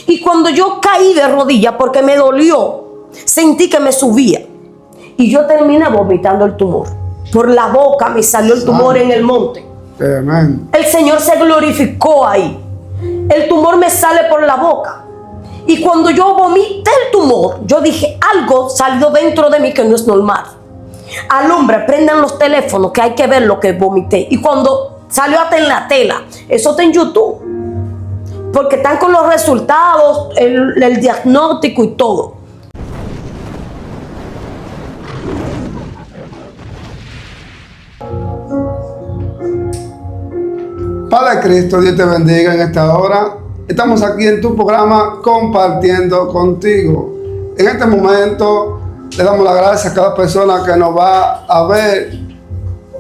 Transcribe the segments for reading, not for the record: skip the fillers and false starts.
Y cuando yo caí de rodillas porque me dolió, sentí que me subía. Y yo terminé vomitando el tumor. Por la boca me salió el tumor en el monte. Amén. El Señor se glorificó ahí. El tumor me sale por la boca. Y cuando yo vomité el tumor, yo dije, algo salió dentro de mí que no es normal. Al hombre, prendan los teléfonos que hay que ver lo que vomité. Y cuando salió hasta en la tela, eso está en YouTube. Porque están con los resultados, el diagnóstico y todo. Padre Cristo, Dios te bendiga en esta hora. Estamos aquí en tu programa compartiendo contigo. En este momento le damos las gracias a cada persona que nos va a ver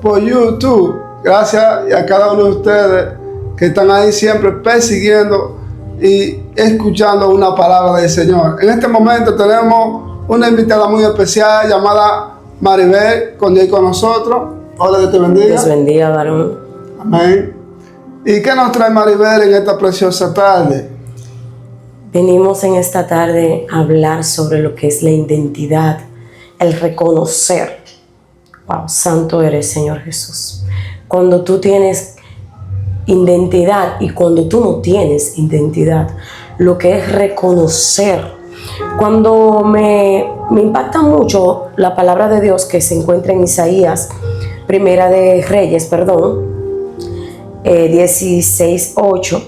por YouTube. Gracias a cada uno de ustedes que están ahí siempre persiguiendo y escuchando una palabra del Señor. En este momento tenemos una invitada muy especial llamada Maribel con nosotros. Hola, Dios te bendiga. Dios bendiga, varón. Amén. ¿Y qué nos trae Maribel en esta preciosa tarde? Venimos en esta tarde a hablar sobre lo que es la identidad, el reconocer. Wow, santo eres, Señor Jesús. Cuando tú tienes identidad y cuando tú no tienes identidad, lo que es reconocer. Cuando me impacta mucho la palabra de Dios que se encuentra en Isaías, Primera de Reyes, 16:8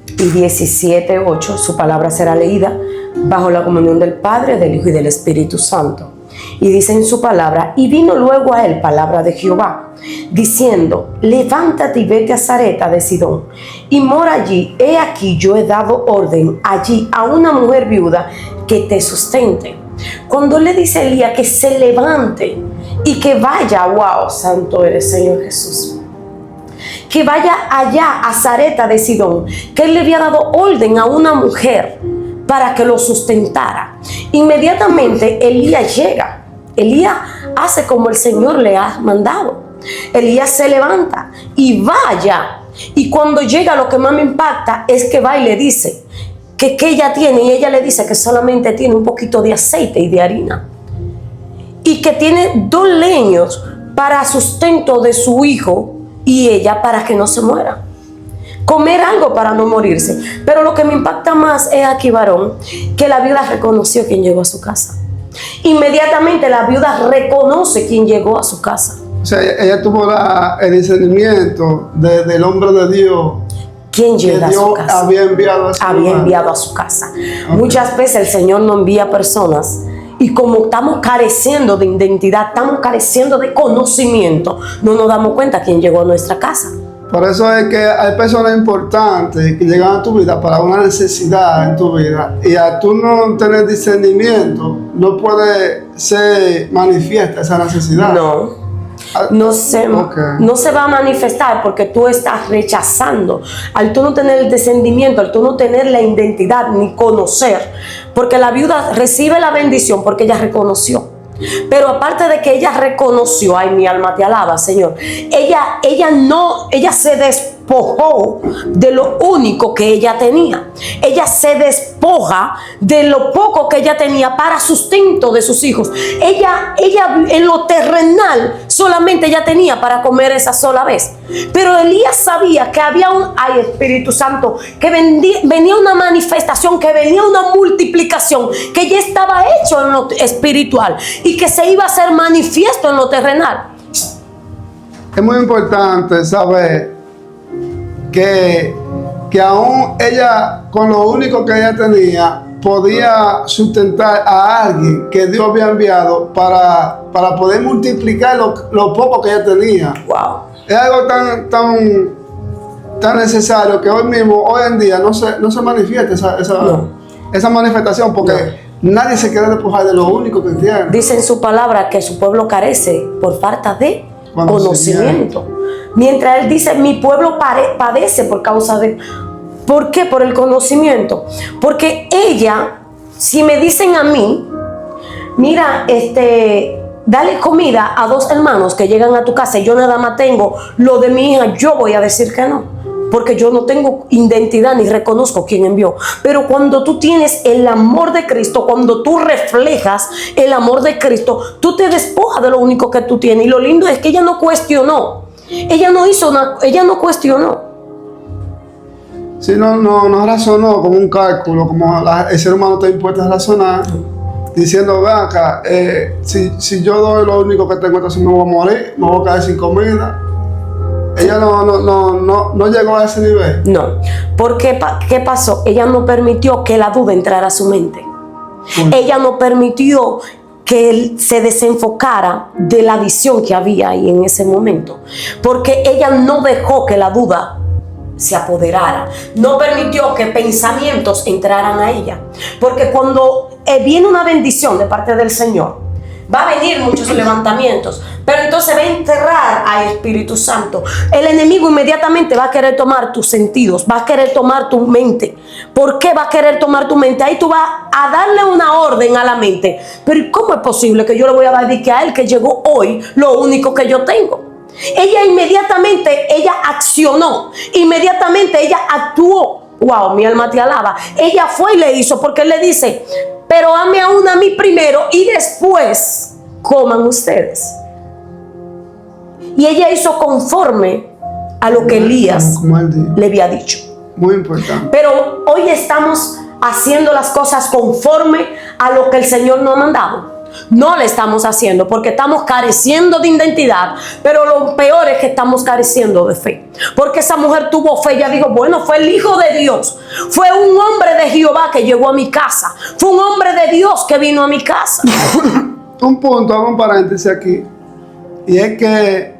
y 17:8, su palabra será leída bajo la comunión del Padre, del Hijo y del Espíritu Santo. Y dice en su palabra, y vino luego a él palabra de Jehová, diciendo, levántate y vete a Sarepta de Sidón, y mora allí. He aquí yo he dado orden allí a una mujer viuda que te sustente. Cuando le dice a Elías que se levante y que vaya, wow, santo eres, Señor Jesús, que vaya allá a Sarepta de Sidón, que él le había dado orden a una mujer para que lo sustentara. Inmediatamente Elías llega. Elías hace como el Señor le ha mandado. Elías se levanta y vaya. Y cuando llega, lo que más me impacta es que va y le dice que ella tiene, y ella le dice que solamente tiene un poquito de aceite y de harina, y que tiene 2 leños para sustento de su hijo y ella para que no se muera. Comer algo para no morirse. Pero lo que me impacta más es aquí, varón, que la viuda reconoció quién llegó a su casa. Inmediatamente la viuda reconoce quién llegó a su casa. O sea, ella tuvo el discernimiento del hombre de Dios. ¿Quién llega a su casa? Había enviado a su casa. Okay. Muchas veces el Señor no envía personas. Y como estamos careciendo de identidad, estamos careciendo de conocimiento, no nos damos cuenta quién llegó a nuestra casa. Por eso es que hay personas importantes que llegan a tu vida para una necesidad en tu vida, y a tú no tener discernimiento, no puede ser manifiesta esa necesidad. No se va a manifestar porque tú estás rechazando. Al tú no tener el discernimiento, al tú no tener la identidad ni conocer, porque la viuda recibe la bendición porque ella reconoció. Pero aparte de que ella reconoció, ay, mi alma te alaba, Señor, ella se despojó de lo único que ella tenía. Ella se despoja de lo poco que ella tenía para sustento de sus hijos. Ella en lo terrenal solamente ella tenía para comer esa sola vez. Pero Elías sabía que había ay, Espíritu Santo, que venía una manifestación, que venía una multiplicación, que ya estaba hecho en lo espiritual y que se iba a hacer manifiesto en lo terrenal. Es muy importante saber que aún ella, con lo único que ella tenía, podía sustentar a alguien que Dios había enviado para poder multiplicar lo poco que ella tenía. Wow. Es algo tan necesario que hoy en día no se manifiesta esa manifestación, porque nadie se quiere despojar de lo único que tiene. Dice en su palabra que su pueblo carece por falta de conocimiento. Mientras él dice, mi pueblo padece por causa de... ¿Por qué? Por el conocimiento. Porque ella, si me dicen a mí, mira, dale comida a 2 hermanos que llegan a tu casa y yo nada más tengo lo de mi hija, yo voy a decir que no. porque yo no tengo identidad ni reconozco quién envió. Pero cuando tú tienes el amor de Cristo, cuando tú reflejas el amor de Cristo, tú te despojas de lo único que tú tienes. Y lo lindo es que ella no cuestionó, ella no cuestionó. Sí, no razonó como un cálculo, como el ser humano está impuesto a razonar, diciendo, ve acá, si yo doy lo único que tengo, entonces me voy a morir, me voy a quedar sin comida. Ella no llegó a ese nivel. No, porque ¿qué pasó? Ella no permitió que la duda entrara a su mente. Ella no permitió que él se desenfocara de la visión que había ahí en ese momento, porque ella no dejó que la duda se apoderara, no permitió que pensamientos entraran a ella, porque cuando viene una bendición de parte del Señor, va a venir muchos levantamientos, pero entonces va a enterrar al Espíritu Santo. El enemigo inmediatamente va a querer tomar tus sentidos, va a querer tomar tu mente. ¿Por qué va a querer tomar tu mente? Ahí tú vas a darle una orden a la mente. Pero ¿cómo es posible que yo le voy a dar a él que llegó hoy lo único que yo tengo? Ella inmediatamente, ella accionó, inmediatamente ella actuó. Wow, mi alma te alaba. Ella fue y le hizo, porque él le dice, pero ame aún a mí primero y después coman ustedes. Y ella hizo conforme a lo que Elías le había dicho. Muy importante. Pero hoy estamos haciendo las cosas conforme a lo que el Señor nos ha mandado. No le estamos haciendo porque estamos careciendo de identidad, pero lo peor es que estamos careciendo de fe, porque esa mujer tuvo fe. Ella dijo, bueno, fue el Hijo de Dios, fue un hombre de Jehová que llegó a mi casa, fue un hombre de Dios que vino a mi casa. Un punto, hago un paréntesis aquí, y es que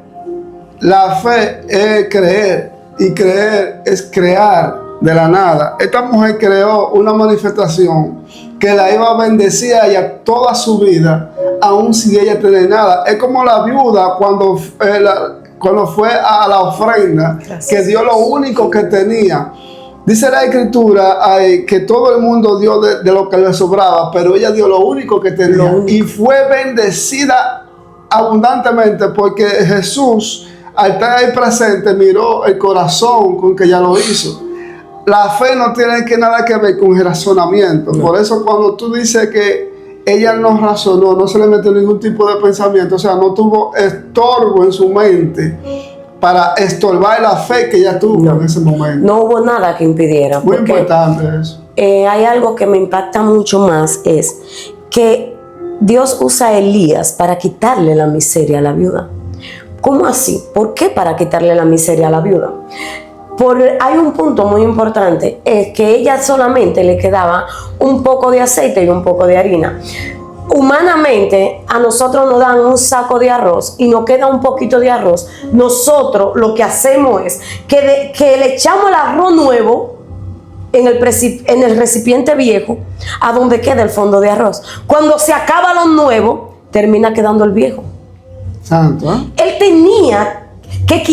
la fe es creer, y creer es crear de la nada. Esta mujer creó una manifestación que la iba a bendecir a ella toda su vida, aún sin ella tener nada. Es como la viuda cuando fue a la ofrenda, que dio lo único que tenía. Dice la Escritura que todo el mundo dio de lo que le sobraba, pero ella dio lo único que tenía y fue bendecida abundantemente, porque Jesús, al estar ahí presente, miró el corazón con que ella lo hizo. La fe no tiene nada que ver con el razonamiento. No. Por eso cuando tú dices que ella no razonó, no se le metió ningún tipo de pensamiento, o sea, no tuvo estorbo en su mente para estorbar la fe que ella tuvo en ese momento. No hubo nada que impidiera. Muy importante eso. Hay algo que me impacta mucho más, es que Dios usa a Elías para quitarle la miseria a la viuda. ¿Cómo así? ¿Por qué para quitarle la miseria a la viuda? Hay un punto muy importante, es que ella solamente le quedaba un poco de aceite y un poco de harina. Humanamente, a nosotros nos dan un saco de arroz y nos queda un poquito de arroz. Nosotros lo que hacemos es que le echamos el arroz nuevo en el recipiente viejo, a donde queda el fondo de arroz. Cuando se acaba lo nuevo, termina quedando el viejo. Santo, ¿eh? Él tenía que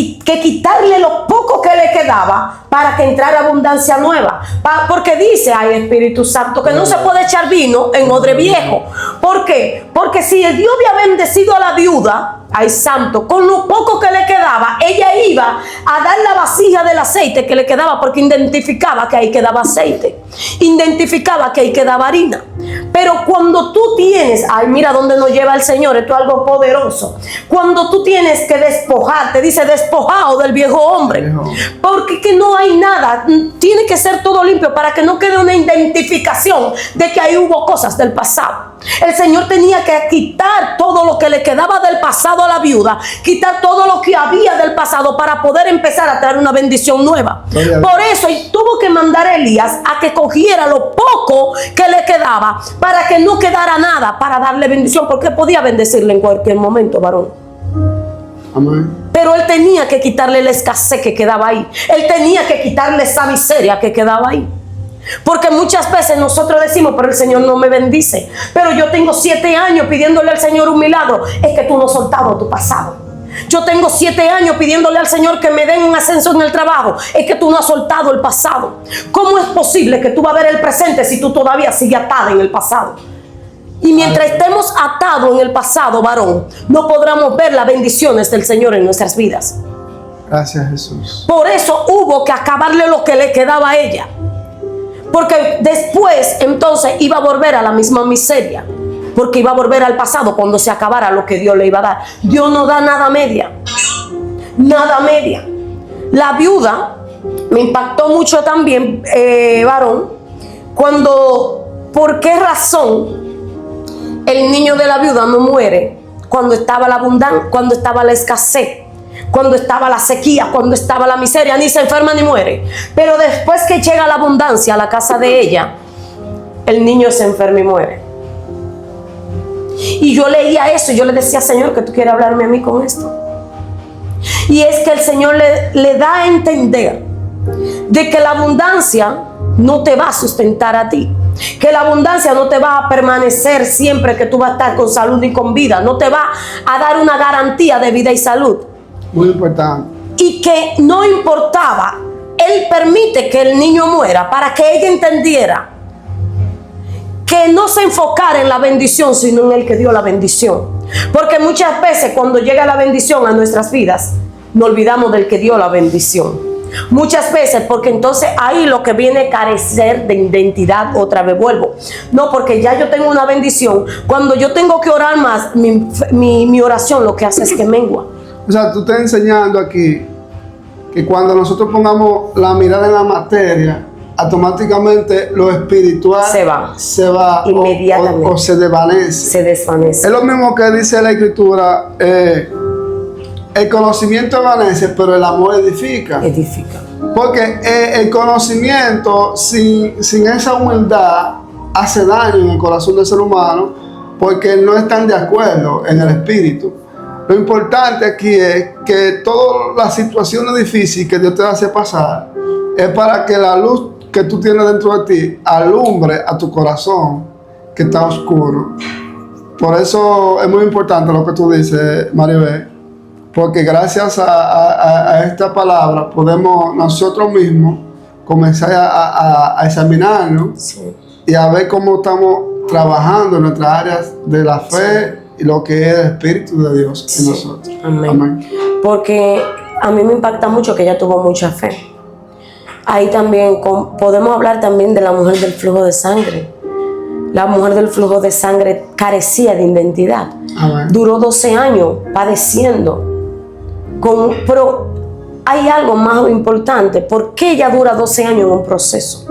quitarle lo poco que le quedaba para que entrara abundancia nueva. Porque dice, ay, Espíritu Santo, que no se puede echar vino en odre viejo. ¿Por qué? Porque si Dios había bendecido a la viuda, ay, santo, con lo poco que le quedaba, ella iba a dar la vasija del aceite que le quedaba, porque identificaba que ahí quedaba aceite, identificaba que ahí quedaba harina. Pero cuando tú tienes, ay, mira dónde nos lleva el Señor, esto es algo poderoso. Cuando tú tienes que despojarte, dice despojado del viejo hombre, porque que no hay nada, tiene que ser todo limpio para que no quede una identificación de que ahí hubo cosas del pasado. El Señor tenía que quitar todo lo que le quedaba del pasado a la viuda, quitar todo lo que había del pasado para poder empezar a traer una bendición nueva. Por eso tuvo que mandar a Elías a que cogiera lo poco que le quedaba para que no quedara nada, para darle bendición, porque podía bendecirle en cualquier momento, varón. Amén. Pero él tenía que quitarle la escasez que quedaba ahí. Él tenía que quitarle esa miseria que quedaba ahí. Porque muchas veces nosotros decimos, pero el Señor no me bendice. Pero yo tengo 7 años pidiéndole al Señor un milagro. Es que tú no has soltado tu pasado. Yo tengo 7 años pidiéndole al Señor que me den un ascenso en el trabajo. Es que tú no has soltado el pasado. ¿Cómo es posible que tú vas a ver el presente si tú todavía sigues atada en el pasado? Y mientras estemos atados en el pasado, varón, no podremos ver las bendiciones del Señor en nuestras vidas. Gracias, Jesús. Por eso hubo que acabarle lo que le quedaba a ella. Porque después entonces iba a volver a la misma miseria. Porque iba a volver al pasado cuando se acabara lo que Dios le iba a dar. Dios no da nada media. Nada media. La viuda me impactó mucho también, varón, cuando, ¿por qué razón el niño de la viuda no muere cuando estaba la abundancia, cuando estaba la escasez, cuando estaba la sequía, cuando estaba la miseria? Ni se enferma ni muere. Pero después que llega la abundancia a la casa de ella, el niño se enferma y muere. Y yo leía eso y yo le decía, Señor, que tú quieres hablarme a mí con esto. Y es que el Señor le da a entender de que la abundancia no te va a sustentar a ti, que la abundancia no te va a permanecer siempre que tú vas a estar con salud y con vida, no te va a dar una garantía de vida y salud. Muy importante. Y que no importaba, Él permite que el niño muera para que ella entendiera que no se enfocara en la bendición, sino en el que dio la bendición. Porque muchas veces cuando llega la bendición a nuestras vidas, nos olvidamos del que dio la bendición. Muchas veces, porque entonces ahí lo que viene es carecer de identidad. Otra vez vuelvo. No, porque ya yo tengo una bendición. Cuando yo tengo que orar más, mi oración lo que hace es que mengua. O sea, tú estás enseñando aquí que cuando nosotros pongamos la mirada en la materia, automáticamente lo espiritual se va inmediatamente o se desvanece. Se desvanece. Es lo mismo que dice la Escritura, el conocimiento desvanece, pero el amor edifica. Edifica. Porque el conocimiento sin esa humildad hace daño en el corazón del ser humano, porque no están de acuerdo en el espíritu. Lo importante aquí es que todas las situaciones difíciles que Dios te hace pasar es para que la luz que tú tienes dentro de ti alumbre a tu corazón que está oscuro. Por eso es muy importante lo que tú dices, Maribel, porque gracias a esta palabra podemos nosotros mismos comenzar a examinarnos, sí, y a ver cómo estamos trabajando en nuestras áreas de la fe, sí, y lo que es el Espíritu de Dios, sí, en nosotros. Amén. Amén. Porque a mí me impacta mucho que ella tuvo mucha fe. Ahí también podemos hablar también de la mujer del flujo de sangre. La mujer del flujo de sangre carecía de identidad. Amén. Duró 12 años padeciendo. Pero hay algo más importante. ¿Por qué ella dura 12 años en un proceso?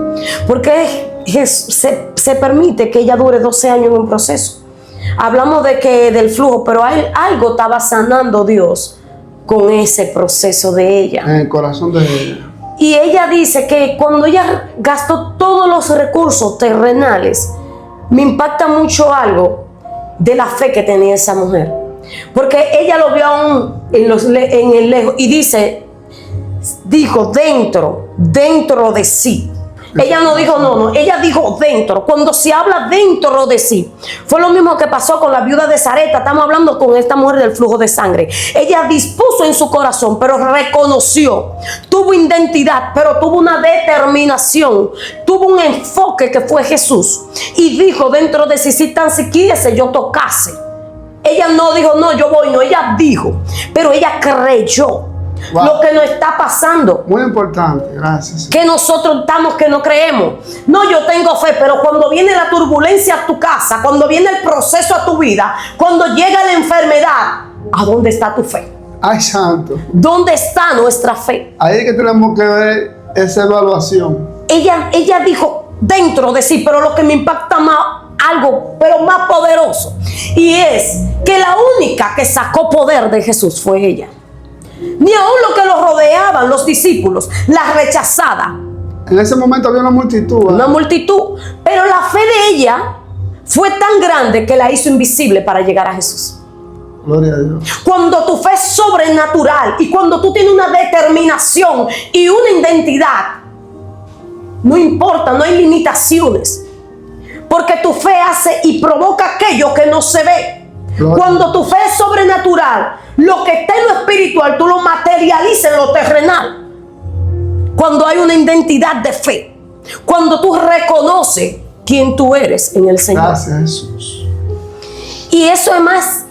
¿Por qué se permite que ella dure 12 años en un proceso? Hablamos del flujo, pero algo estaba sanando Dios con ese proceso de ella. En el corazón de ella. Y ella dice que cuando ella gastó todos los recursos terrenales, me impacta mucho algo de la fe que tenía esa mujer. Porque ella lo vio aún en el lejos y dijo dentro de sí. Ella no dijo no, ella dijo dentro. Cuando se habla dentro de sí, fue lo mismo que pasó con la viuda de Sarepta. Estamos hablando con esta mujer del flujo de sangre. Ella dispuso en su corazón, pero reconoció, tuvo identidad, pero tuvo una determinación, tuvo un enfoque que fue Jesús. Y dijo dentro de sí, si tan siquiera yo tocase. Ella no dijo, no, yo voy, no, ella dijo, pero ella creyó. Wow. Lo que nos está pasando. Muy importante, gracias. Que nosotros estamos que no creemos. No, yo tengo fe, pero cuando viene la turbulencia a tu casa, cuando viene el proceso a tu vida, cuando llega la enfermedad, ¿a dónde está tu fe? Ay, santo. ¿Dónde está nuestra fe? Ahí es que tenemos que ver esa evaluación. Ella dijo dentro de sí, pero lo que me impacta más, algo, pero más poderoso, y es que la única que sacó poder de Jesús fue ella. Ni aún lo que los rodeaban, los discípulos, la rechazada. En ese momento había una multitud. Una multitud. Pero la fe de ella fue tan grande que la hizo invisible para llegar a Jesús. Gloria a Dios. Cuando tu fe es sobrenatural y cuando tú tienes una determinación y una identidad, no importa, no hay limitaciones. Porque tu fe hace y provoca aquello que no se ve. Cuando tu fe es sobrenatural, lo que está en lo espiritual, tú lo materializas en lo terrenal. Cuando hay una identidad de fe, cuando tú reconoces quién tú eres en el Señor. Gracias, Jesús. Y eso es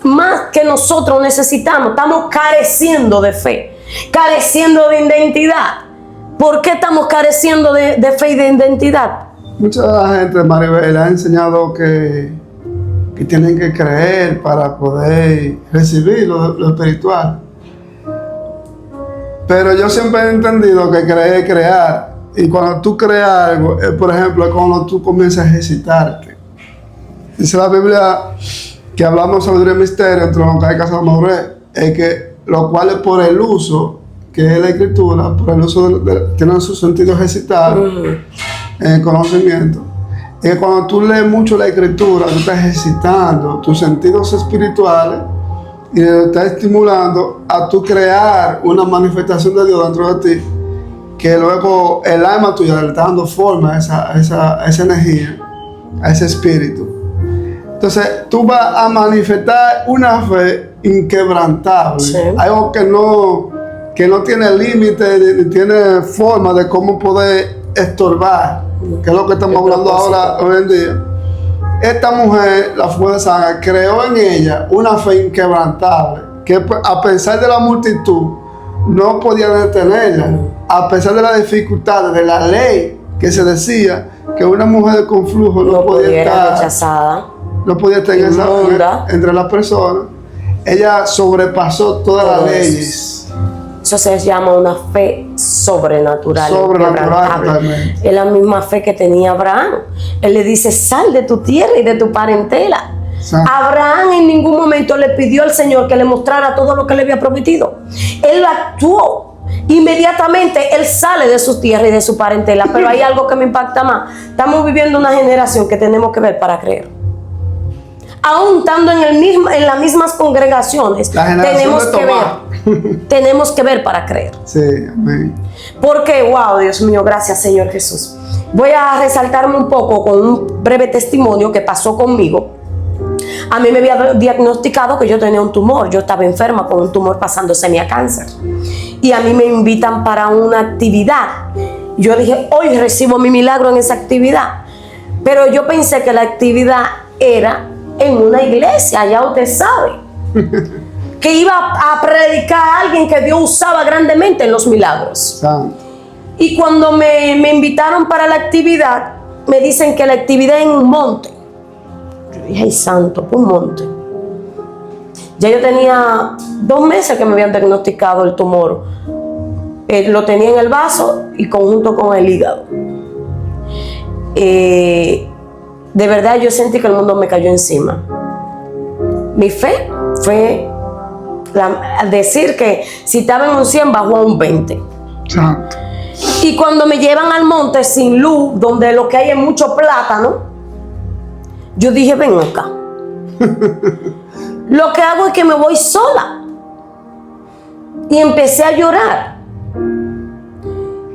más que nosotros necesitamos. Estamos careciendo de fe. careciendo de identidad. ¿Por qué estamos careciendo de fe y de identidad? Mucha gente, Maribel, ha enseñado que tienen que creer para poder recibir lo espiritual. Pero yo siempre he entendido que creer es crear. Y cuando tú creas algo, por ejemplo, es cuando tú comienzas a ejercitarte. Dice la Biblia que hablamos sobre el misterio entre los que hay que hacer madurez, es que lo cual es por el uso, que es la escritura, por el uso tienen su sentido ejercitado, el conocimiento. Y que cuando tú lees mucho la escritura, tú estás ejercitando tus sentidos espirituales y te estás estimulando a tú crear una manifestación de Dios dentro de ti, que luego el alma tuya le está dando forma a esa energía, a ese espíritu. Entonces tú vas a manifestar una fe inquebrantable, sí. Algo que no tiene límite ni tiene forma de cómo poder estorbar, que es lo que estamos hablando ahora hoy en día. Esta mujer, la fuerza, creó en ella una fe inquebrantable, que a pesar de la multitud no podía detenerla, a pesar de las dificultades de la ley que se decía que una mujer con flujo no podía estar rechazada, no podía estar entre las personas. Ella sobrepasó todas las leyes. Eso se llama una fe sobrenatural. Totalmente. Es la misma fe que tenía Abraham. Él le dice, sal de tu tierra y de tu parentela. Abraham en ningún momento le pidió al Señor que le mostrara todo lo que le había prometido. Él actuó. Inmediatamente él sale de su tierra y de su parentela. Pero hay algo que me impacta más. Estamos viviendo una generación que tenemos que ver para creer. Aún estando en las mismas congregaciones, tenemos que ver. Tenemos que ver para creer. Sí, amén. Porque, wow, Dios mío, gracias Señor Jesús. Voy a resaltarme un poco con un breve testimonio que pasó conmigo. A mí me había diagnosticado que yo tenía un tumor. Yo estaba enferma con un tumor pasándose a cáncer. Y a mí me invitan para una actividad. Yo dije, hoy recibo mi milagro en esa actividad. Pero yo pensé que la actividad era en una iglesia, ya usted sabe. Que iba a predicar a alguien que Dios usaba grandemente en los milagros. Y cuando me invitaron para la actividad, me dicen que la actividad es en un monte. Yo dije, ay santo, un monte. Ya yo tenía 2 meses que me habían diagnosticado el tumor. Lo tenía en el vaso y conjunto con el hígado. De verdad yo sentí que el mundo me cayó encima. Mi fe fue decir que si estaba en un 100 bajó a un 20. Santo. Y cuando me llevan al monte sin luz, donde lo que hay es mucho plátano, yo dije, ven acá. Lo que hago es que me voy sola. Y empecé a llorar.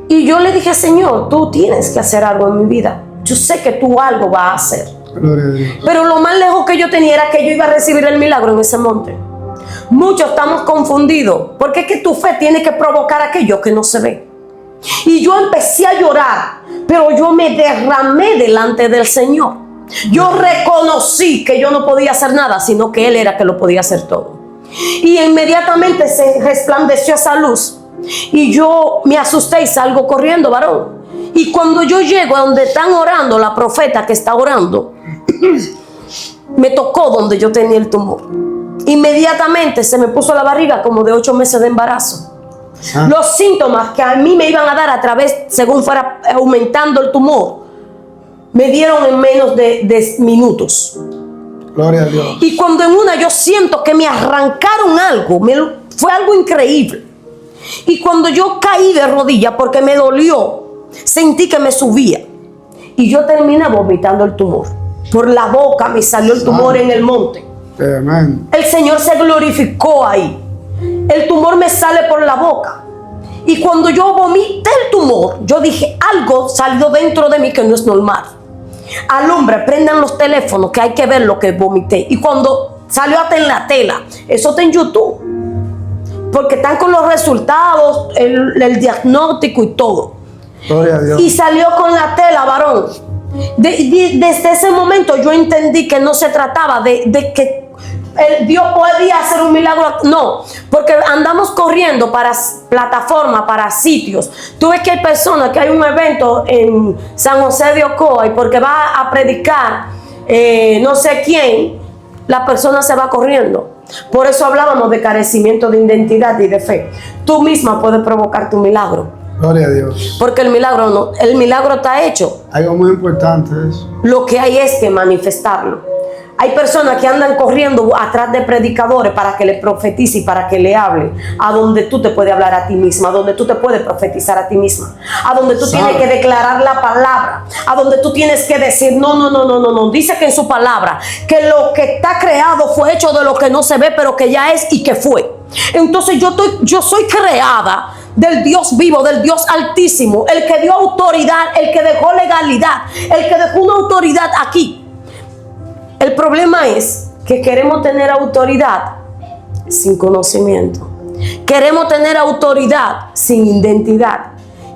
Y yo le dije, Señor, tú tienes que hacer algo en mi vida. Yo sé que tú algo vas a hacer. Gloria a Dios. Pero lo más lejos que yo tenía era que yo iba a recibir el milagro en ese monte. Muchos estamos confundidos, porque es que tu fe tiene que provocar aquello que no se ve. Y yo empecé a llorar, pero yo me derramé delante del Señor. Yo reconocí que yo no podía hacer nada, sino que Él era que lo podía hacer todo. Y inmediatamente se resplandeció esa luz. Y yo me asusté y salgo corriendo, varón. Y cuando yo llego a donde están orando, la profeta que está orando, me tocó donde yo tenía el tumor. Inmediatamente se me puso la barriga como de 8 meses de embarazo. Los síntomas que a mí me iban a dar a través, según fuera aumentando el tumor, me dieron en menos de minutos. Gloria a Dios. Y cuando en una yo siento que me arrancaron algo, fue algo increíble. Y cuando yo caí de rodillas porque me dolió, sentí que me subía. Y yo terminé vomitando el tumor. Por la boca me salió el tumor en el monte. Amén. El Señor se glorificó ahí. El tumor me sale por la boca. Y cuando yo vomité el tumor, yo dije, algo salió dentro de mí que no es normal. Alumbre, prendan los teléfonos que hay que ver lo que vomité. Y cuando salió hasta en la tela, eso está en YouTube. Porque están con los resultados, el diagnóstico y todo. Gloria a Dios. Y salió con la tela, varón. Desde ese momento yo entendí que no se trataba de que Dios podía hacer un milagro. No, porque andamos corriendo para plataformas, para sitios. Tú ves que hay personas, que hay un evento en San José de Ocoa y porque va a predicar no sé quién, la persona se va corriendo. Por eso hablábamos de carecimiento de identidad y de fe. Tú misma puedes provocar tu milagro. Gloria a Dios. Porque el milagro está hecho. Algo muy importante eso. Lo que hay es que manifestarlo. Hay personas que andan corriendo atrás de predicadores para que le profetice y para que le hable. A donde tú te puedes hablar a ti misma, a donde tú te puedes profetizar a ti misma, a donde tú tienes que declarar la palabra, a donde tú tienes que decir no. Dice que en su palabra que lo que está creado fue hecho de lo que no se ve, pero que ya es y que fue. Entonces yo soy creada del Dios vivo, del Dios altísimo, el que dio autoridad, el que dejó legalidad, el que dejó una autoridad aquí. El problema es que queremos tener autoridad sin conocimiento. Queremos tener autoridad sin identidad.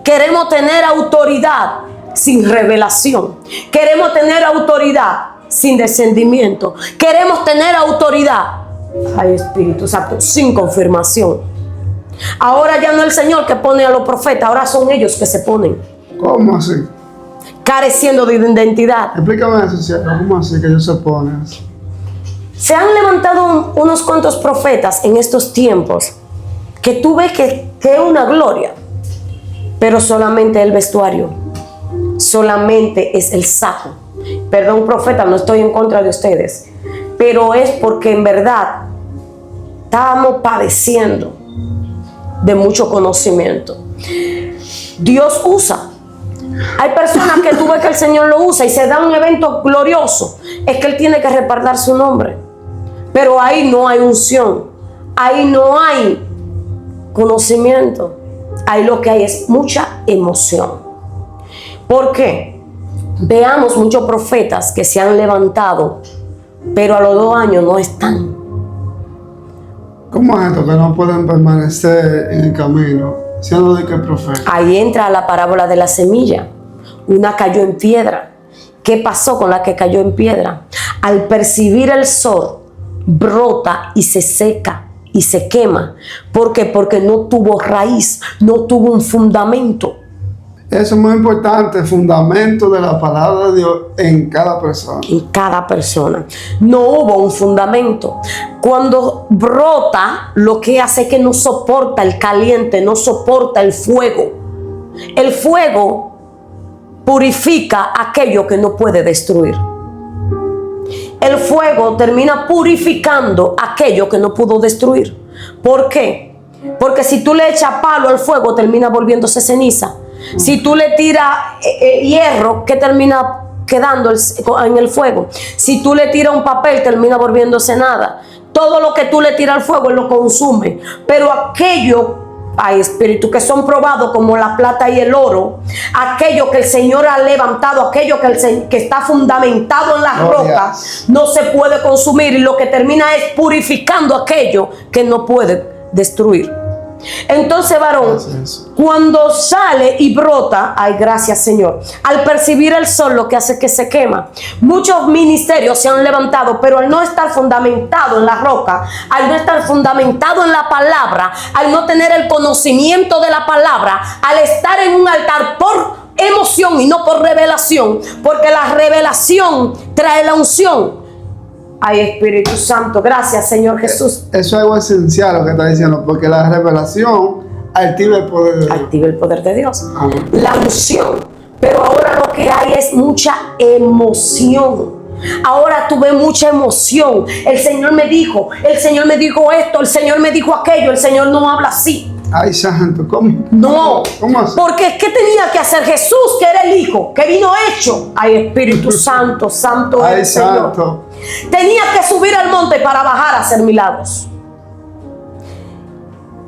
Queremos tener autoridad sin revelación. Queremos tener autoridad sin descendimiento. Queremos tener autoridad, ay Espíritu Santo, sin confirmación. Ahora ya no es el Señor que pone a los profetas, ahora son ellos que se ponen. ¿Cómo así? Careciendo de identidad. Explícame eso, ¿cierto? ¿Cómo así que ellos se ponen? Se han levantado unos cuantos profetas en estos tiempos que tú ves que es una gloria, pero solamente el vestuario, solamente es el saco. Perdón, profeta, no estoy en contra de ustedes, pero es porque en verdad estamos padeciendo de mucho conocimiento. Dios usa. Hay personas que tú ves que el Señor lo usa y se da un evento glorioso. Es que Él tiene que respaldar su nombre. Pero ahí no hay unción. Ahí no hay conocimiento. Ahí lo que hay es mucha emoción. ¿Por qué? Veamos muchos profetas que se han levantado, pero a los 2 años no están. ¿Cómo es esto que no pueden permanecer en el camino, siendo de que el profeta? Ahí entra la parábola de la semilla. Una cayó en piedra. ¿Qué pasó con la que cayó en piedra? Al percibir el sol, brota y se seca y se quema. ¿Por qué? Porque no tuvo raíz, no tuvo un fundamento. Eso es muy importante, el fundamento de la palabra de Dios en cada persona. En cada persona. No hubo un fundamento. Cuando brota, lo que hace es que no soporta el caliente, no soporta el fuego. El fuego purifica aquello que no puede destruir. El fuego termina purificando aquello que no pudo destruir. ¿Por qué? Porque si tú le echas palo al fuego, termina volviéndose ceniza. Si tú le tiras hierro, ¿qué termina quedando en el fuego? Si tú le tiras un papel, termina volviéndose nada. Todo lo que tú le tiras al fuego, él lo consume. Pero aquello, hay espíritus que son probados como la plata y el oro, aquello que el Señor ha levantado, aquello que está fundamentado en las rocas, no se puede consumir, y lo que termina es purificando aquello que no puede destruir. Entonces, varón, cuando sale y brota, ay, gracias Señor, al percibir el sol, lo que hace es que se quema. Muchos ministerios se han levantado, pero al no estar fundamentado en la roca, al no estar fundamentado en la palabra, al no tener el conocimiento de la palabra, al estar en un altar por emoción y no por revelación, porque la revelación trae la unción. Ay, Espíritu Santo, gracias Señor Jesús. Eso es algo esencial lo que está diciendo, porque la revelación activa el poder de Dios. Activa el poder de Dios. Amén. La unción. Pero ahora lo que hay es mucha emoción. Ahora tú ves mucha emoción. El Señor me dijo esto, el Señor me dijo aquello, el Señor no habla así. Ay, santo, ¿cómo? No, ¿Cómo así? porque ¿qué tenía que hacer Jesús, que era el Hijo, que vino hecho? Ay, Espíritu Santo, santo es el Señor. Santo. Tenía que subir al monte para bajar a hacer milagros.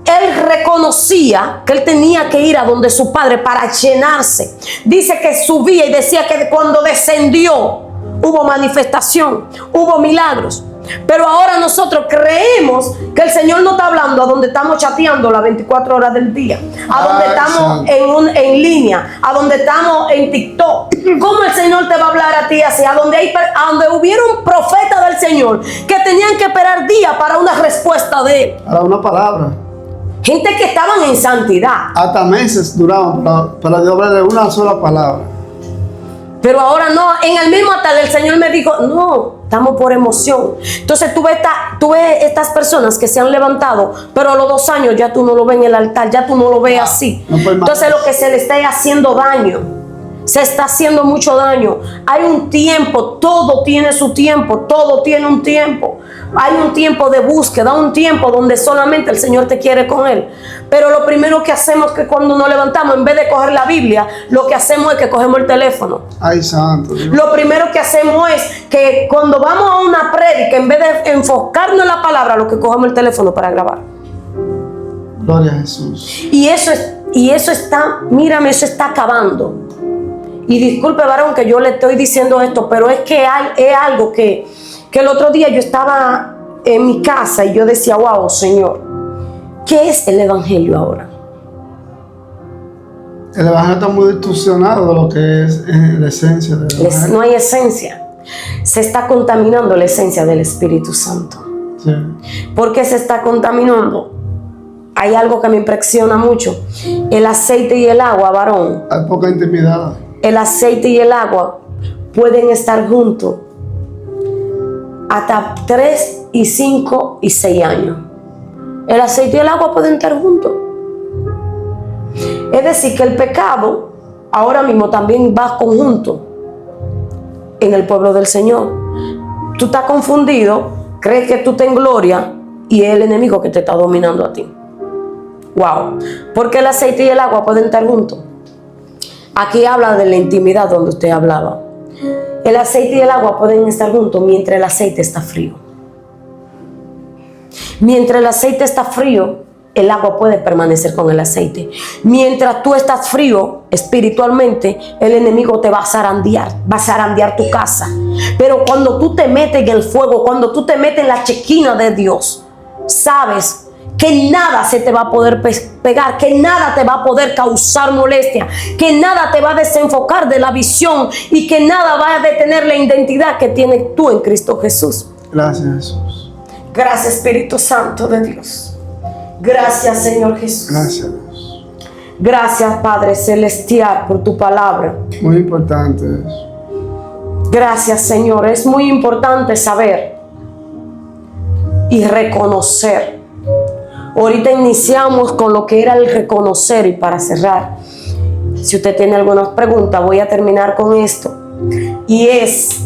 Él reconocía que él tenía que ir a donde su padre para llenarse. Dice que subía y decía que cuando descendió hubo manifestación, hubo milagros. Pero ahora nosotros creemos que el Señor no está hablando a donde estamos chateando las 24 horas del día, a donde estamos en línea, a donde estamos en TikTok. ¿Cómo el Señor te va a hablar a ti así? A donde hubieron profetas del Señor que tenían que esperar días para una respuesta de Él. Para una palabra. Gente que estaban en santidad. Hasta meses duraban para hablarle una sola palabra. Pero ahora no, en el mismo altar el Señor me dijo, no, estamos por emoción. Entonces tú ves estas personas que se han levantado, pero a los 2 años ya tú no lo ves en el altar, ya tú no lo ves así. No entonces lo que se le está haciendo daño, se está haciendo mucho daño. Hay un tiempo, todo tiene su tiempo, todo tiene un tiempo. Hay un tiempo de búsqueda, un tiempo donde solamente el Señor te quiere con Él. Pero lo primero que hacemos es que cuando nos levantamos, en vez de coger la Biblia, lo que hacemos es que cogemos el teléfono. Ay, santo Dios. Lo primero que hacemos es que cuando vamos a una prédica, en vez de enfocarnos en la palabra, lo que cogemos el teléfono para grabar. Gloria a Jesús. Y eso está, mírame, eso está acabando. Y disculpe, varón, que yo le estoy diciendo esto, pero es que es algo que el otro día yo estaba en mi casa y yo decía, wow, Señor, ¿qué es el evangelio ahora? El evangelio está muy distorsionado de lo que es la esencia del evangelio. No hay esencia. Se está contaminando la esencia del Espíritu Santo. Sí. ¿Por qué se está contaminando? Hay algo que me impresiona mucho. El aceite y el agua, varón. Hay poca intimidad. El aceite y el agua pueden estar juntos hasta 3, 5 y 6 años. El aceite y el agua pueden estar juntos. Es decir, que el pecado ahora mismo también va conjunto en el pueblo del Señor. Tú estás confundido, crees que tú estás en gloria y es el enemigo que te está dominando a ti. Wow. Porque el aceite y el agua pueden estar juntos. Aquí habla de la intimidad donde usted hablaba. El aceite y el agua pueden estar juntos mientras el aceite está frío. Mientras el aceite está frío, el agua puede permanecer con el aceite. Mientras tú estás frío espiritualmente, el enemigo te va a zarandear tu casa. Pero cuando tú te metes en el fuego, cuando tú te metes en la chequina de Dios, sabes que nada se te va a poder pegar, que nada te va a poder causar molestia, que nada te va a desenfocar de la visión y que nada va a detener la identidad que tienes tú en Cristo Jesús. Gracias, Jesús. Gracias, Espíritu Santo de Dios. Gracias, Señor Jesús. Gracias, Dios. Gracias, Padre Celestial, por tu palabra. Muy importante eso. Gracias, Señor. Es muy importante saber y reconocer. Ahorita iniciamos con lo que era el reconocer, y para cerrar, si usted tiene algunas preguntas, voy a terminar con esto. Y es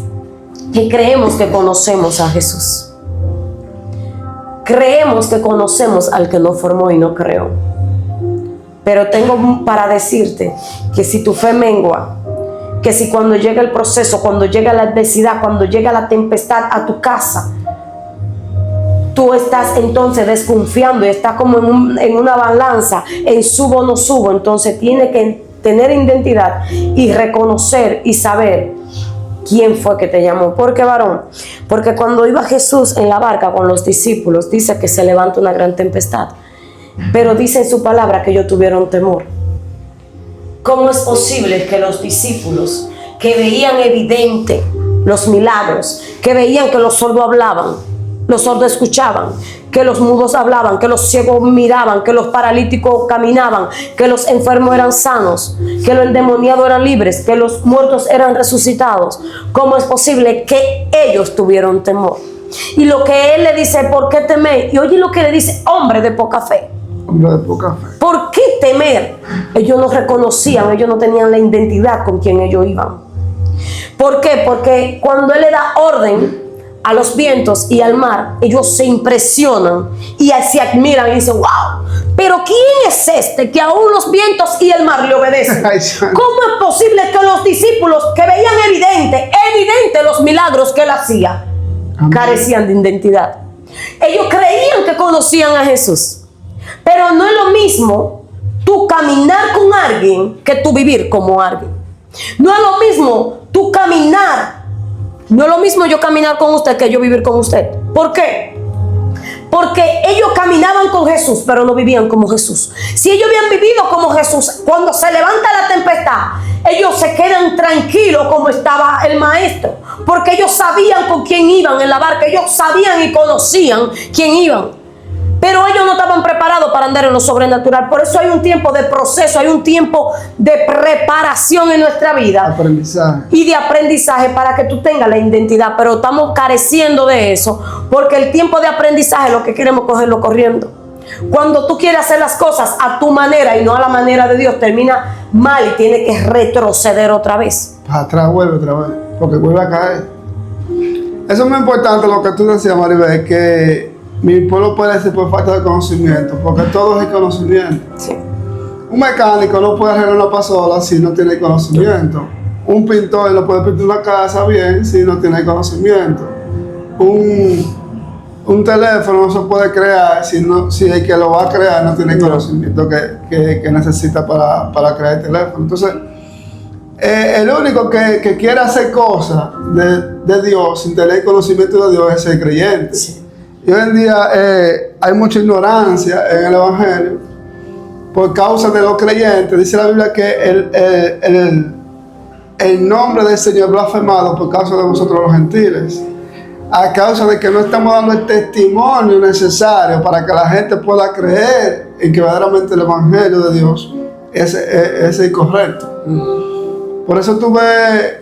que creemos que conocemos a Jesús. Creemos que conocemos al que nos formó y no creó. Pero tengo para decirte que si tu fe mengua, que si cuando llega el proceso, cuando llega la adversidad, cuando llega la tempestad a tu casa, tú estás entonces desconfiando y estás como en una balanza, en subo o no subo, entonces tienes que tener identidad y reconocer y saber quién fue que te llamó. ¿Por qué, varón? Porque cuando iba Jesús en la barca con los discípulos, dice que se levanta una gran tempestad, pero dice en su palabra que ellos tuvieron temor. ¿Cómo es posible que los discípulos, que veían evidente los milagros, que veían que los sordos hablaban, los sordos escuchaban, que los mudos hablaban, que los ciegos miraban, que los paralíticos caminaban, que los enfermos eran sanos, que los endemoniados eran libres, que los muertos eran resucitados? ¿Cómo es posible que ellos tuvieron temor? Y lo que él le dice, ¿por qué temer? Y oye lo que le dice, hombre de poca fe. Hombre de poca fe. ¿Por qué temer? Ellos no reconocían, ellos no tenían la identidad con quien ellos iban. ¿Por qué? Porque cuando él le da orden a los vientos y al mar, ellos se impresionan y se admiran y dicen, wow, pero ¿quién es este que aún los vientos y el mar le obedecen? ¿Cómo es posible que los discípulos que veían evidente los milagros que él hacía, carecían de identidad? Ellos creían que conocían a Jesús, pero no es lo mismo tú caminar con alguien que tú vivir como alguien. No es lo mismo tú caminar No es lo mismo yo caminar con usted que yo vivir con usted. ¿Por qué? Porque ellos caminaban con Jesús, pero no vivían como Jesús. Si ellos habían vivido como Jesús, cuando se levanta la tempestad, ellos se quedan tranquilos como estaba el maestro. Porque ellos sabían con quién iban en la barca. Ellos sabían y conocían quién iban. Pero ellos no estaban preparados para andar en lo sobrenatural. Por eso hay un tiempo de proceso, hay un tiempo de preparación en nuestra vida. Aprendizaje. Y de aprendizaje para que tú tengas la identidad. Pero estamos careciendo de eso. Porque el tiempo de aprendizaje lo que queremos cogerlo corriendo. Cuando tú quieres hacer las cosas a tu manera y no a la manera de Dios, termina mal y tiene que retroceder otra vez. Para atrás vuelve otra vez. Porque vuelve a caer. Eso es muy importante lo que tú decías, Maribel, que mi pueblo perece por falta de conocimiento, porque todo es conocimiento. Sí. Un mecánico no puede arreglar una pasola si no tiene conocimiento. Un pintor no puede pintar una casa bien si no tiene conocimiento. Un teléfono no se puede crear si el que lo va a crear no tiene conocimiento que necesita para crear el teléfono. Entonces, el único que quiere hacer cosas de Dios sin tener conocimiento de Dios es el creyente. Sí. Y hoy en día hay mucha ignorancia en el Evangelio por causa de los creyentes. Dice la Biblia que el nombre del Señor es blasfemado por causa de vosotros los gentiles, a causa de que no estamos dando el testimonio necesario para que la gente pueda creer en que verdaderamente el Evangelio de Dios es el correcto. Por eso tú ves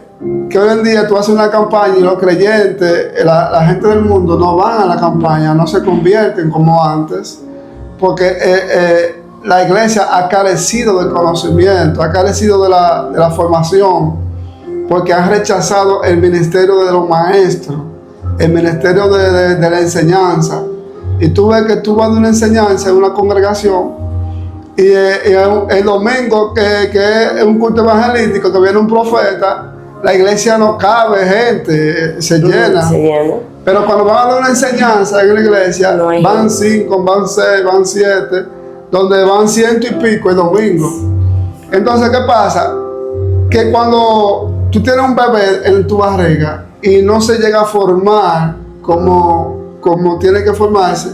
que hoy en día tú haces una campaña y los creyentes, la gente del mundo no van a la campaña, no se convierten como antes, porque la iglesia ha carecido del conocimiento, ha carecido de la formación, porque han rechazado el ministerio de los maestros, el ministerio de la enseñanza. Y tú ves que tú vas de una enseñanza en una congregación y el domingo que es un culto evangelístico, que viene un profeta, la iglesia no cabe gente, se llena. Se llena. Pero cuando van a dar una enseñanza en la iglesia, No hay van gente. 5, van 6, van 7, donde van 100 y pico el domingo. Entonces, ¿qué pasa? Que cuando tú tienes un bebé en tu barriga y no se llega a formar como tiene que formarse,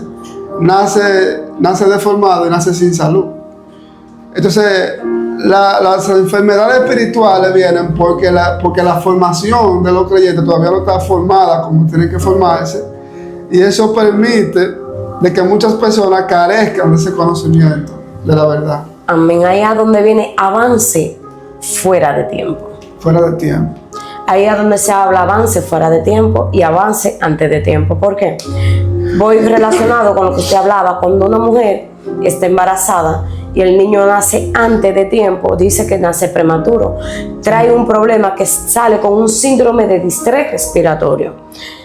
nace deformado y nace sin salud. Entonces, las enfermedades espirituales vienen porque la formación de los creyentes todavía no está formada como tiene que formarse, y eso permite de que muchas personas carezcan de ese conocimiento de la verdad. Amén. Ahí es donde viene avance fuera de tiempo. Fuera de tiempo. Ahí es donde se habla avance fuera de tiempo y avance antes de tiempo. ¿Por qué? Voy relacionado con lo que usted hablaba. Cuando una mujer está embarazada y el niño nace antes de tiempo, dice que nace prematuro, trae un problema que sale con un síndrome de distrés respiratorio.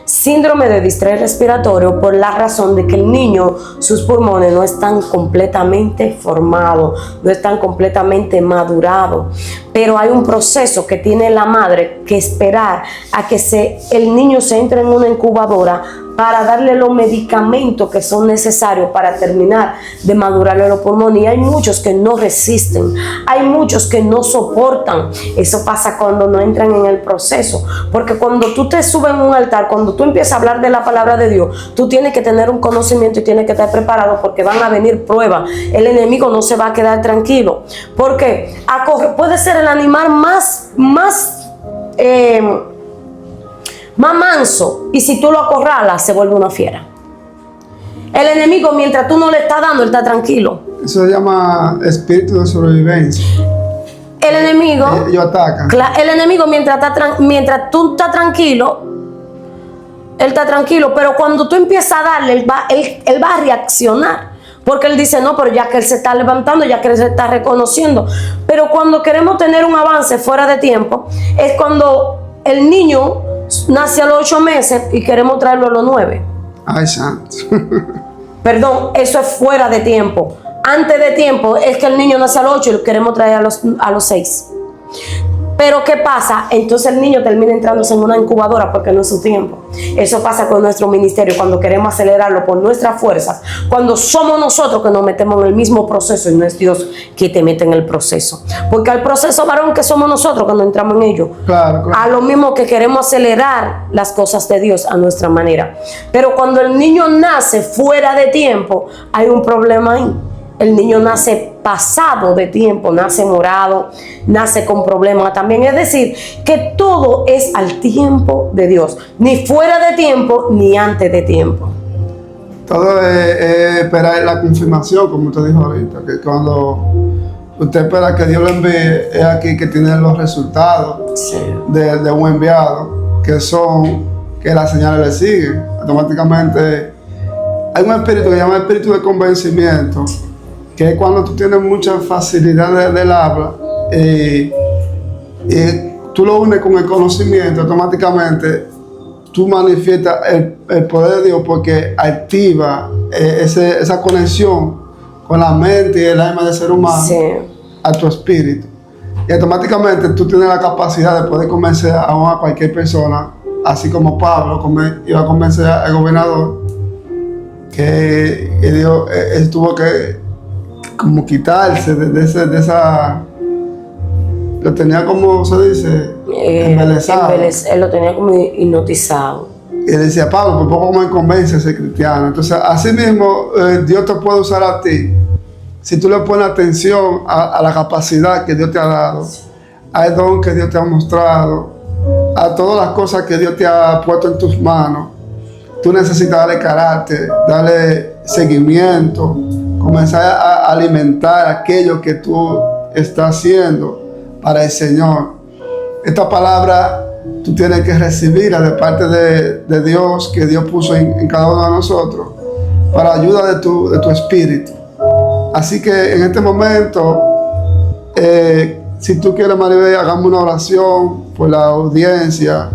Síndrome de distrés respiratorio por la razón de que el niño, sus pulmones no están completamente formados, no están completamente madurados. Pero hay un proceso que tiene la madre que esperar a que el niño se entre en una incubadora para darle los medicamentos que son necesarios para terminar de madurarle los pulmones. Y hay muchos que no resisten, hay muchos que no soportan. Eso pasa cuando no entran en el proceso, porque cuando tú te subes en un altar, cuando tú empiezas a hablar de la palabra de Dios, tú tienes que tener un conocimiento y tienes que estar preparado, porque van a venir pruebas. El enemigo no se va a quedar tranquilo, porque puede ser el animal más manso, y si tú lo acorralas se vuelve una fiera. El enemigo, mientras tú no le estás dando, él está tranquilo. Eso se llama espíritu de sobrevivencia. El enemigo, Ellos atacan. el enemigo mientras tú estás tranquilo, él está tranquilo, pero cuando tú empiezas a darle, él va a reaccionar. Porque él dice, no, pero ya que él se está levantando, ya que él se está reconociendo. Pero cuando queremos tener un avance fuera de tiempo, es cuando el niño nace a los 8 meses y queremos traerlo a los 9. Ay, santo. Perdón, eso es fuera de tiempo. Antes de tiempo es que el niño nace a los 8 y lo queremos traer a los 6. Pero ¿qué pasa? Entonces el niño termina entrándose en una incubadora porque no es su tiempo. Eso pasa con nuestro ministerio cuando queremos acelerarlo por nuestras fuerzas, cuando somos nosotros que nos metemos en el mismo proceso y no es Dios que te mete en el proceso. Porque al proceso varón que somos nosotros cuando entramos en ello, Claro. a lo mismo que queremos acelerar las cosas de Dios a nuestra manera. Pero cuando el niño nace fuera de tiempo, hay un problema ahí. El niño nace pasado de tiempo, nace morado, nace con problemas también. Es decir, que todo es al tiempo de Dios, ni fuera de tiempo ni antes de tiempo. Todo es esperar la confirmación, como usted dijo ahorita, que cuando usted espera que Dios lo envíe, es aquí que tiene los resultados de un enviado, que son que las señales le siguen. Automáticamente hay un espíritu que se llama espíritu de convencimiento, que es cuando tú tienes mucha facilidad del habla y tú lo unes con el conocimiento, automáticamente tú manifiestas el poder de Dios porque activa esa conexión con la mente y el alma del ser humano a tu espíritu. Y automáticamente tú tienes la capacidad de poder convencer a cualquier persona, así como Pablo iba a convencer al gobernador, que Dios tuvo que como quitarse de esa, lo tenía como se dice, embelesado. Él lo tenía como hipnotizado. Y él decía, Pablo, por poco me convence a ser cristiano. Entonces, así mismo, Dios te puede usar a ti si tú le pones atención a la capacidad que Dios te ha dado, al don que Dios te ha mostrado, a todas las cosas que Dios te ha puesto en tus manos. Tú necesitas darle carácter, darle seguimiento, comenzar a alimentar aquello que tú estás haciendo para el Señor. Esta palabra tú tienes que recibirla de parte de Dios, que Dios puso en cada uno de nosotros, para ayuda de tu espíritu. Así que en este momento, si tú quieres, Maribel, hagamos una oración por la audiencia.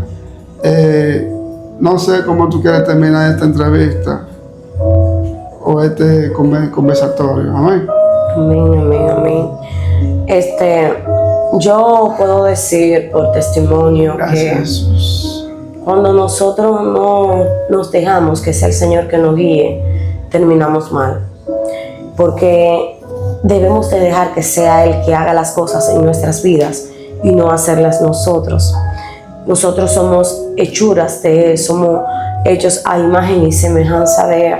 No sé cómo tú quieres terminar esta entrevista o este conversatorio. Amén. Amén, amén, amén. Yo puedo decir por testimonio Gracias, que Jesús. cuando nosotros no nos dejamos que sea el Señor que nos guíe, terminamos mal. Porque debemos de dejar que sea Él que haga las cosas en nuestras vidas y no hacerlas nosotros. Nosotros somos hechuras de Él, somos hechos a imagen y semejanza de Él.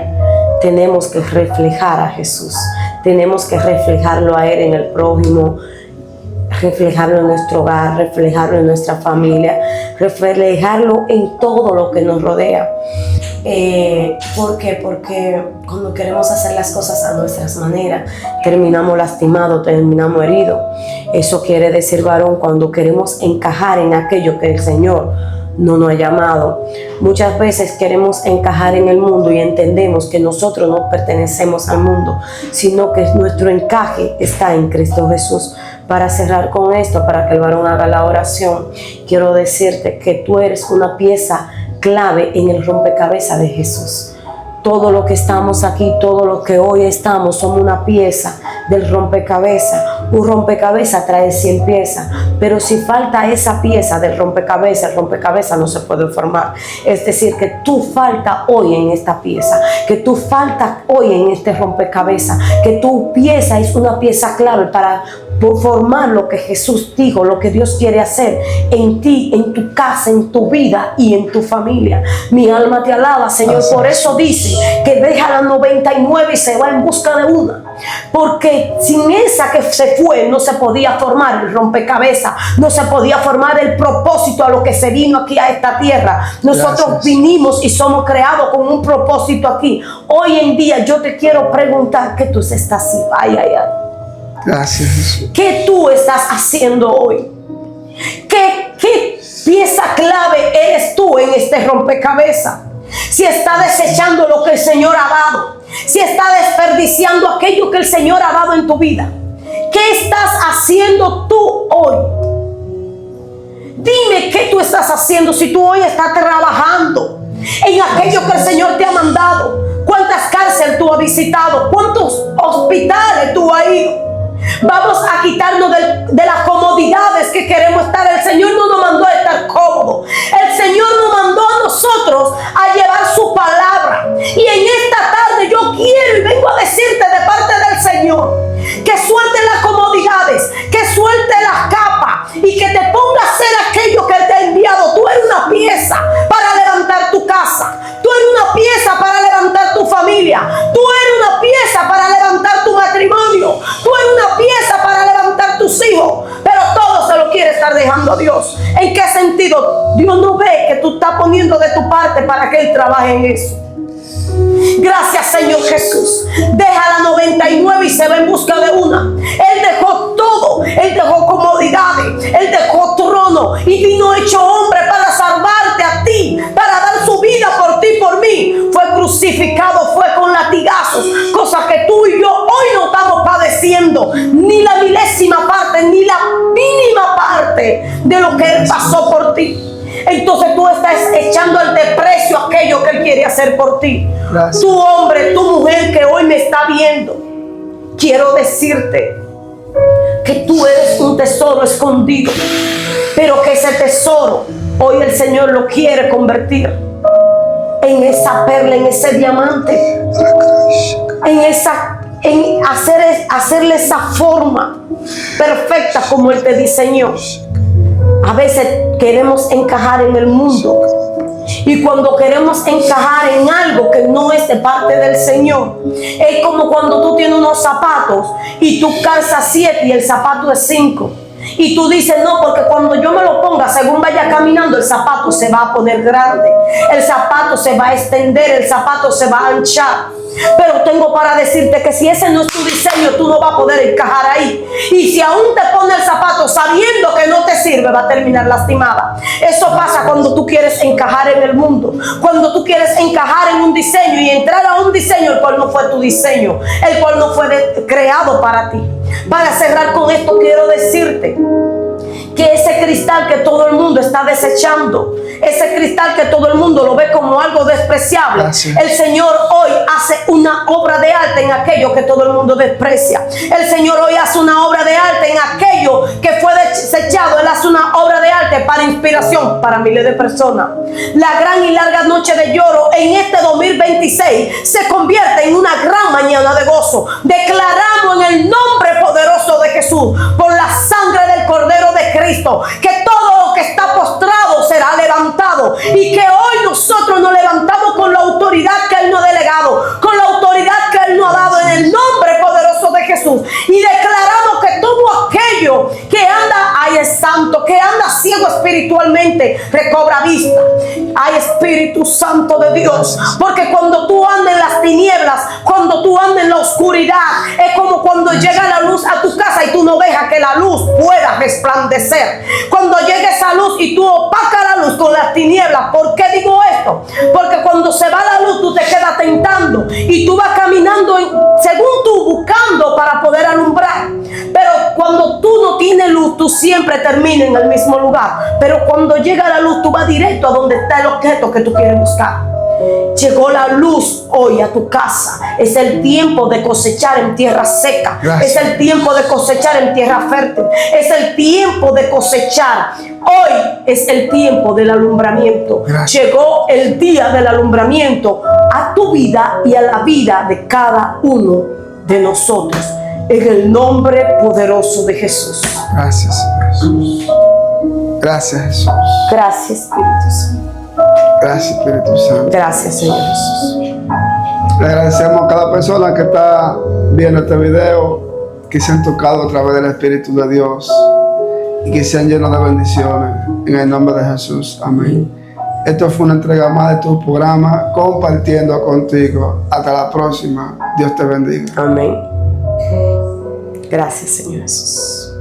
Tenemos que reflejar a Jesús, tenemos que reflejarlo a Él en el prójimo, reflejarlo en nuestro hogar, reflejarlo en nuestra familia, reflejarlo en todo lo que nos rodea. ¿Por qué? Porque cuando queremos hacer las cosas a nuestras maneras, terminamos lastimados, terminamos heridos. Eso quiere decir, varón, cuando queremos encajar en aquello que el Señor no nos ha llamado. Muchas veces queremos encajar en el mundo y entendemos que nosotros no pertenecemos al mundo, sino que nuestro encaje está en Cristo Jesús. Para cerrar con esto, para que el varón haga la oración, quiero decirte que tú eres una pieza clave en el rompecabezas de Jesús. Todo lo que estamos aquí, todo lo que hoy estamos, somos una pieza del rompecabezas. Un rompecabezas trae 100 piezas, pero si falta esa pieza del rompecabezas, el rompecabezas no se puede formar. Es decir, que tú faltas hoy en esta pieza, que tú faltas hoy en este rompecabezas, que tu pieza es una pieza clave para formar lo que Jesús dijo, lo que Dios quiere hacer en ti, en tu casa, en tu vida y en tu familia. Mi alma te alaba, Señor. Por eso dice que deja la 99 y se va en busca de una, porque sin esa que se fue no se podía formar el rompecabezas, no se podía formar el propósito a lo que se vino aquí a esta tierra. Nosotros vinimos y somos creados con un propósito aquí. Hoy en día yo te quiero preguntar qué tú estás haciendo. Ay. Gracias, Jesús. ¿Qué tú estás haciendo hoy? ¿Qué pieza clave eres tú en este rompecabezas? Si está desechando lo que el Señor ha dado, si está desperdiciando aquello que el Señor ha dado en tu vida, ¿qué estás haciendo tú hoy? Dime qué tú estás haciendo si tú hoy estás trabajando en aquello que el Señor te ha mandado. ¿Cuántas cárceles tú has visitado? ¿Cuántos hospitales tú has ido? Vamos a quitarnos de las comodidades que queremos estar el Señor no nos mandó a estar cómodos. El Señor nos mandó a nosotros a llevar su palabra. Y en esta tarde yo quiero y vengo a decirte de parte del Señor que suelte las comodidades, que suelte las capas y que te ponga a hacer aquello que Él te ha enviado. Tú eres una pieza para levantar tu casa. Tú eres una pieza para levantar tu familia. Tú eres una pieza para levantar tu matrimonio. Tú eres una pieza para levantar tus hijos. Pero todo se lo quiere estar dejando a Dios. ¿En qué sentido? Dios no ve que tú estás poniendo de tu parte para que Él trabaje en eso. Gracias, Señor Jesús. Deja la 99 y se va en busca de una. Él dejó todo. Él dejó comodidades. Él dejó trono y vino hecho hombre para salvarte a ti, para dar su vida por ti, por mí. Fue crucificado, fue con latigazos, cosas que tú y yo hoy no estamos padeciendo, ni la milésima parte, ni la mínima parte de lo que Él pasó por ti. Entonces tú estás echando al desprecio aquello que Él quiere hacer por ti. Gracias. Tu hombre, tu mujer que hoy me está viendo, quiero decirte que tú eres un tesoro escondido, pero que ese tesoro hoy el Señor lo quiere convertir en esa perla, en ese diamante, en hacerle esa forma perfecta como Él te diseñó. A veces queremos encajar en el mundo, y cuando queremos encajar en algo que no es de parte del Señor, es como cuando tú tienes unos zapatos y tú calzas 7 y el zapato es 5. Y tú dices, no, porque cuando yo me lo ponga, según vaya caminando, el zapato se va a poner grande, el zapato se va a extender, el zapato se va a anchar. Pero tengo para decirte que si ese no es tu diseño, tú no vas a poder encajar ahí. Y si aún te pones el zapato sabiendo que no te sirve, va a terminar lastimada. Eso pasa cuando tú quieres encajar en el mundo, cuando tú quieres encajar en un diseño y entrar a un diseño el cual no fue tu diseño, el cual no fue creado para ti. Para cerrar con esto, quiero decirte que ese cristal que todo el mundo está desechando, ese cristal que todo el mundo lo ve como algo despreciable, Gracias. el Señor hoy hace una obra de arte en aquello que todo el mundo desprecia. El Señor hoy hace una obra de arte en aquello que fue desechado. Él hace una obra de arte para inspiración para miles de personas. La gran y larga noche de lloro en este 2026 se convierte en una gran mañana de gozo. Declaramos en el nombre poderoso de Jesús, por la sangre del Cordero de Cristo, que todo lo que está postrado será levantado, y que hoy nosotros nos levantamos con la autoridad que Él nos ha delegado, con la autoridad que Él nos ha dado, en el nombre poderoso de Jesús, y declaramos que todo aquello que anda, ay, es santo, que anda ciego espiritualmente, recobra vista. Ay, Espíritu Santo de Dios, porque cuando tú andas en las tinieblas, cuando tú andas en la oscuridad, es como cuando llega la luz a tu casa y tú no dejas que la luz pueda resplandecer. Cuando llega esa luz y tú opacas la luz con las tinieblas. ¿Por qué digo esto? Porque cuando se va la luz, tú te quedas tentando y tú vas caminando según tú, buscando para poder alumbrar. Pero cuando tú no tienes luz, tú siempre terminas en el mismo lugar. Pero cuando llega la luz, tú vas directo a donde está el objeto que tú quieres buscar. Llegó la luz hoy a tu casa. Es el tiempo de cosechar en tierra seca. Gracias. Es el tiempo de cosechar en tierra fértil. Es el tiempo de cosechar. Hoy es el tiempo del alumbramiento. Gracias. Llegó el día del alumbramiento a tu vida y a la vida de cada uno de nosotros, en el nombre poderoso de Jesús. Gracias, Jesús. Gracias, Jesús. Gracias, Espíritu Santo. Gracias, Espíritu Santo. Gracias, Señor Jesús. Le agradecemos a cada persona que está viendo este video, que se han tocado a través del Espíritu de Dios y que se han llenado de bendiciones. En el nombre de Jesús. Amén. Esto fue una entrega más de tu programa, Compartiendo Contigo. Hasta la próxima. Dios te bendiga. Amén. Gracias, Señor Jesús.